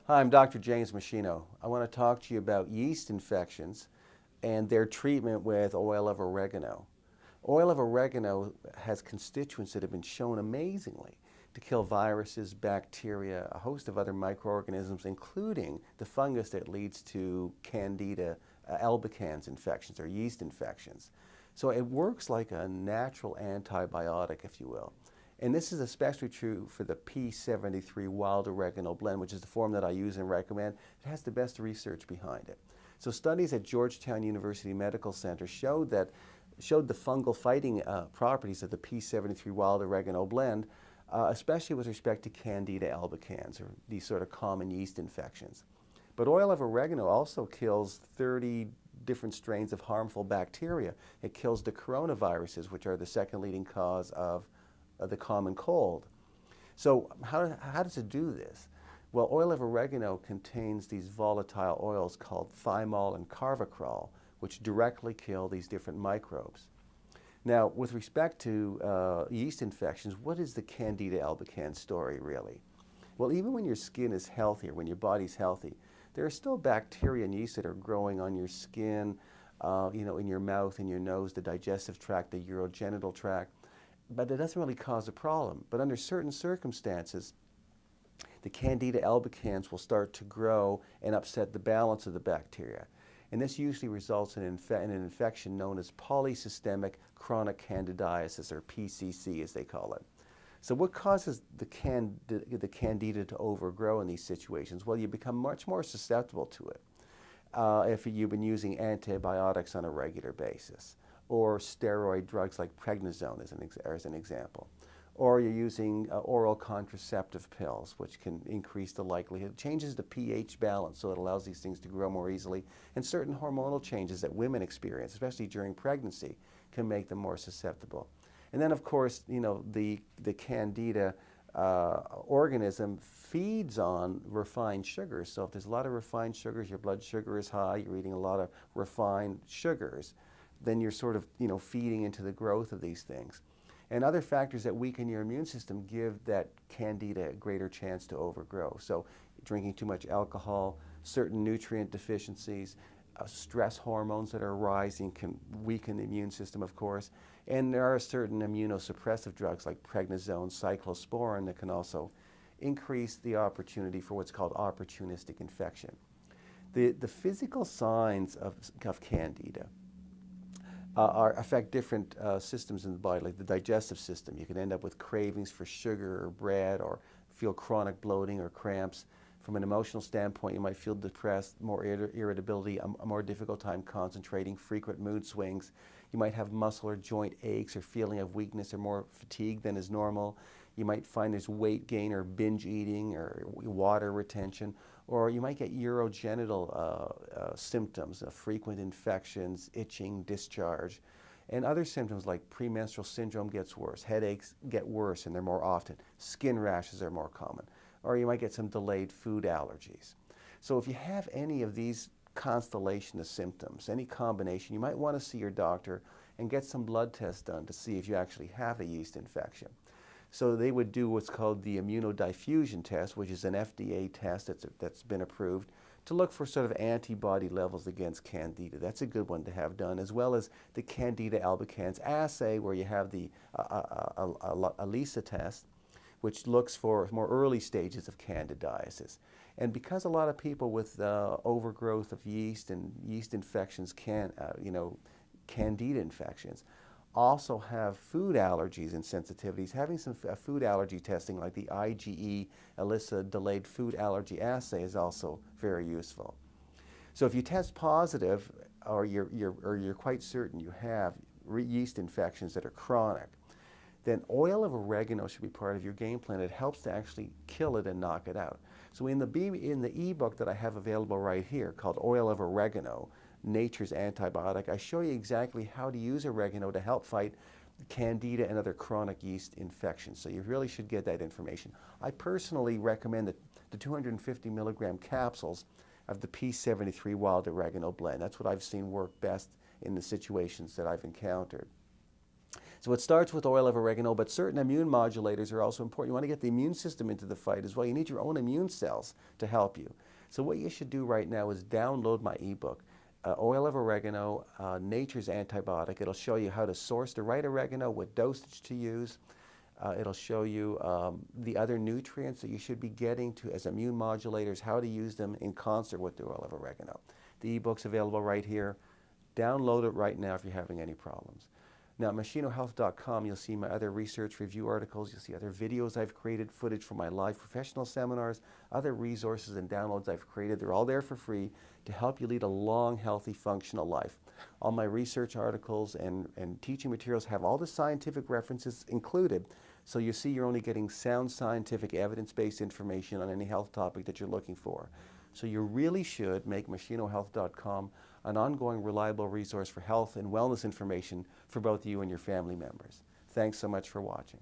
Hi, I'm Dr. James Meschino. I want to talk to you about yeast infections and their treatment with oil of oregano. Oil of oregano has constituents that have been shown amazingly to kill viruses, bacteria, a host of other microorganisms, including the fungus that leads to Candida albicans infections or yeast infections. So it works like a natural antibiotic, if you will. And this is especially true for the P73 wild oregano blend, which is the form that I use and recommend. It has the best research behind it. So studies at Georgetown University Medical Center showed the fungal fighting properties of the P73 wild oregano blend, especially with respect to Candida albicans, or these sort of common yeast infections. But oil of oregano also kills 30 different strains of harmful bacteria. It kills the coronaviruses, which are the second leading cause of the common cold. So how does it do this? Well, oil of oregano contains these volatile oils called thymol and carvacrol, which directly kill these different microbes. Now, with respect to yeast infections, what is the Candida albicans story really? Well, even when your skin is healthy, or when your body's healthy, there are still bacteria and yeast that are growing on your skin, in your mouth, in your nose, the digestive tract, the urogenital tract. But it doesn't really cause a problem. But under certain circumstances, the Candida albicans will start to grow and upset the balance of the bacteria. And this usually results in an infection known as polysystemic chronic candidiasis, or PCC as they call it. So what causes the Candida to overgrow in these situations? Well, you become much more susceptible to it if you've been using antibiotics on a regular basis, or steroid drugs like prednisone as an example. Or you're using oral contraceptive pills, which can increase the likelihood. It changes the pH balance, so it allows these things to grow more easily. And certain hormonal changes that women experience, especially during pregnancy, can make them more susceptible. And then, of course, the Candida organism feeds on refined sugars. So if there's a lot of refined sugars, your blood sugar is high, you're eating a lot of refined sugars, then you're sort of, feeding into the growth of these things. And other factors that weaken your immune system give that Candida a greater chance to overgrow. So drinking too much alcohol, certain nutrient deficiencies, stress hormones that are rising can weaken the immune system, of course. And there are certain immunosuppressive drugs like prednisone, cyclosporin that can also increase the opportunity for what's called opportunistic infection. The physical signs of Candida affect different systems in the body, like the digestive system. You can end up with cravings for sugar or bread, or feel chronic bloating or cramps. From an emotional standpoint, you might feel depressed, more irritability, a more difficult time concentrating, frequent mood swings. You might have muscle or joint aches or feeling of weakness or more fatigue than is normal. You might find there's weight gain or binge eating or water retention. Or you might get urogenital symptoms, frequent infections, itching, discharge. And other symptoms like premenstrual syndrome gets worse. Headaches get worse and they're more often. Skin rashes are more common. Or you might get some delayed food allergies. So if you have any of these constellation of symptoms, any combination, you might want to see your doctor and get some blood tests done to see if you actually have a yeast infection. So they would do what's called the immunodiffusion test, which is an FDA test that's been approved to look for sort of antibody levels against Candida. That's a good one to have done, as well as the Candida albicans assay, where you have the ELISA test, which looks for more early stages of candidiasis. And because a lot of people with overgrowth of yeast and yeast infections Candida infections, also have food allergies and sensitivities, having some food allergy testing like the IgE ELISA delayed food allergy assay is also very useful. So if you test positive, or you're quite certain you have yeast infections that are chronic, then oil of oregano should be part of your game plan. It helps to actually kill it and knock it out. So in the ebook that I have available right here called Oil of Oregano, Nature's Antibiotic, I show you exactly how to use oregano to help fight Candida and other chronic yeast infections. So you really should get that information. I personally recommend the 250 milligram capsules of the P73 wild oregano blend. That's what I've seen work best in the situations that I've encountered. So it starts with oil of oregano, but certain immune modulators are also important. You want to get the immune system into the fight as well. You need your own immune cells to help you. So what you should do right now is download my ebook, Oil of Oregano, Nature's Antibiotic. It'll show you how to source the right oregano, what dosage to use. It'll show you the other nutrients that you should be getting to as immune modulators, how to use them in concert with the oil of oregano. The ebook's available right here. Download it right now if you're having any problems. Now, at meschinohealth.com, you'll see my other research review articles. You'll see other videos I've created, footage from my live professional seminars, other resources and downloads I've created. They're all there for free to help you lead a long, healthy, functional life. All my research articles and teaching materials have all the scientific references included, so you see you're only getting sound scientific evidence-based information on any health topic that you're looking for. So you really should make meschinohealth.com an ongoing, reliable resource for health and wellness information for both you and your family members. Thanks so much for watching.